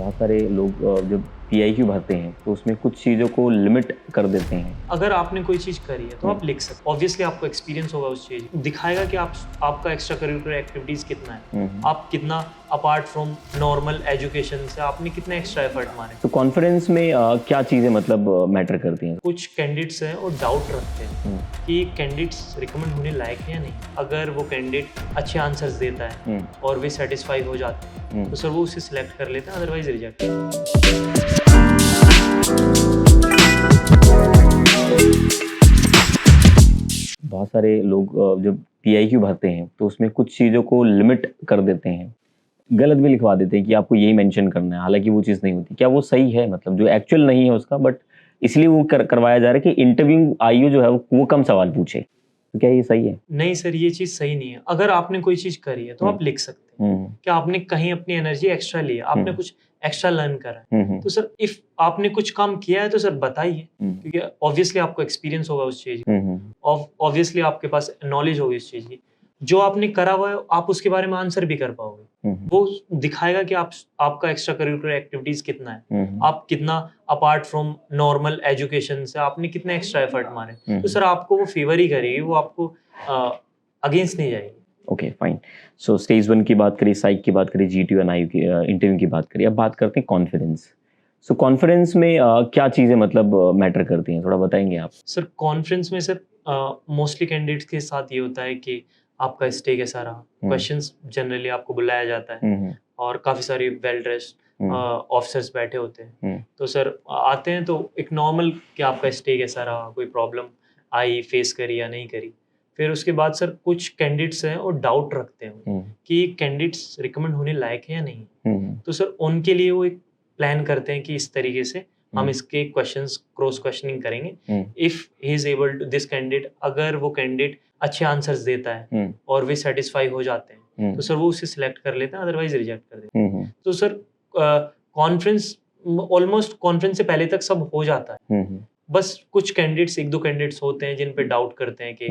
बहुत सारे लोग जब पीआईक्यू भरते हैं तो उसमें कुछ चीज़ों को लिमिट कर देते हैं। अगर आपने कोई चीज़ करी है तो आप लिख सकते, ऑब्वियसली आपको एक्सपीरियंस होगा उस चीज़, दिखाएगा कि आपका एक्स्ट्रा करिकुलर एक्टिविटीज़ कितना है, आप कितना अपार्ट फ्रॉम नॉर्मल एजुकेशन से आपने कितने एक्स्ट्रा एफर्ट मारे। तो कॉन्फिडेंस में क्या चीज़ें मतलब मैटर करती हैं? कुछ कैंडिडेट्स हैं और डाउट रखते हैं कि कैंडिडेट्स रिकमेंड होने लायक है या नहीं। अगर वो कैंडिडेट अच्छे आंसर्स देता है और वे सेटिस्फाई हो जाते हैं तो सर वो उसे सिलेक्ट कर लेते हैं, अदरवाइज रिजेक्ट। बहुत सारे लोग जब पीआईक्यू भरते हैं तो उसमें कुछ चीज़ों को लिमिट कर देते हैं, गलत भी लिखवा देते हैं कि आपको यही मेंशन करना है, हालांकि वो चीज़ नहीं होती। क्या वो सही है? मतलब जो एक्चुअल नहीं है उसका, बट इसलिए वो करवाया जा रहा है कि इंटरव्यू आईओ जो है वो कम सवाल पूछे। तो क्या ये सही है? नहीं सर, ये चीज़ सही नहीं है। अगर आपने कोई चीज़ करी है तो आप लिख सकते हैं कि आपने कहीं अपनी एनर्जी एक्स्ट्रा ली है, आपने कुछ एक्स्ट्रा लर्न करा है। तो सर इफ आपने कुछ काम किया है तो सर बताइए, क्योंकि ऑब्वियसली आपको एक्सपीरियंस होगा उस चीज़ का, ऑब्वियसली आपके पास नॉलेज होगी उस चीज़ की। जो आपने करा हुआ है आप उसके बारे में आंसर भी कर पाओगे। वो दिखाएगा कि आपका एक्स्ट्रा करिकुलर एक्टिविटीज कितना है, आप कितना अपार्ट फ्रॉम नॉर्मल एजुकेशन से आपने कितने एक्स्ट्रा एफर्ट मारे। तो सर आपको वो फेवर ही करेगी, वो आपको अगेंस्ट नहीं जाएगी। Okay fine. सो स्टेज 1 की बात करी, साइक की बात करी, जीटीयू एंड आईयू की इंटरव्यू की बात करी। अब बात करते हैं कॉन्फिडेंस। सो कॉन्फिडेंस में क्या चीज़ें मतलब मैटर करती हैं, थोड़ा बताएंगे आप? सर कॉन्फ्रेंस में सर मोस्टली कैंडिडेट्स के साथ ये होता है कि आपका स्टे कैसा रहा, क्वेश्चंस जनरली आपको बुलाया जाता है और काफ़ी सारे वेल ड्रेस्ड ऑफिसर्स बैठे होते हैं। तो सर आते हैं तो एक नॉर्मल कि आपका स्टे कैसा रहा, कोई प्रॉब्लम आई फेस करी या नहीं करी। फिर उसके बाद सर कुछ कैंडिडेट्स हैं और डाउट रखते हैं कि कैंडिडेट्स रिकमेंड होने लायक है या नहीं। तो सर उनके लिए वो एक प्लान करते हैं कि इस तरीके से हम इसके क्वेश्चंस क्रॉस क्वेश्चनिंग करेंगे। If he is able to this candidate, अगर वो कैंडिडेट अच्छे आंसर्स देता है और वे सेटिस्फाई हो जाते हैं तो सर वो उसे सिलेक्ट कर लेते हैं, अदरवाइज रिजेक्ट कर देते हैं। तो सर कॉन्फ्रेंस ऑलमोस्ट कॉन्फ्रेंस से पहले तक सब हो जाता है। बस कुछ कैंडिडेट्स, एक दो कैंडिडेट्स होते हैं जिन पे डाउट करते हैं कि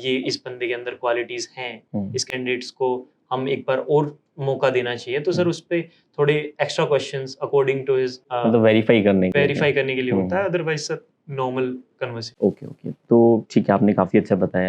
ये इस बंदे के अंदर क्वालिटीज हैं, इस कैंडिडेट्स को हम एक बार और मौका देना चाहिए। तो सर उस पे थोड़े extra questions according to his मतलब वेरीफाई करने के लिए होता है, otherwise sir normal conversation. Okay okay, तो ठीक है, आपने काफ़ी अच्छा बताया।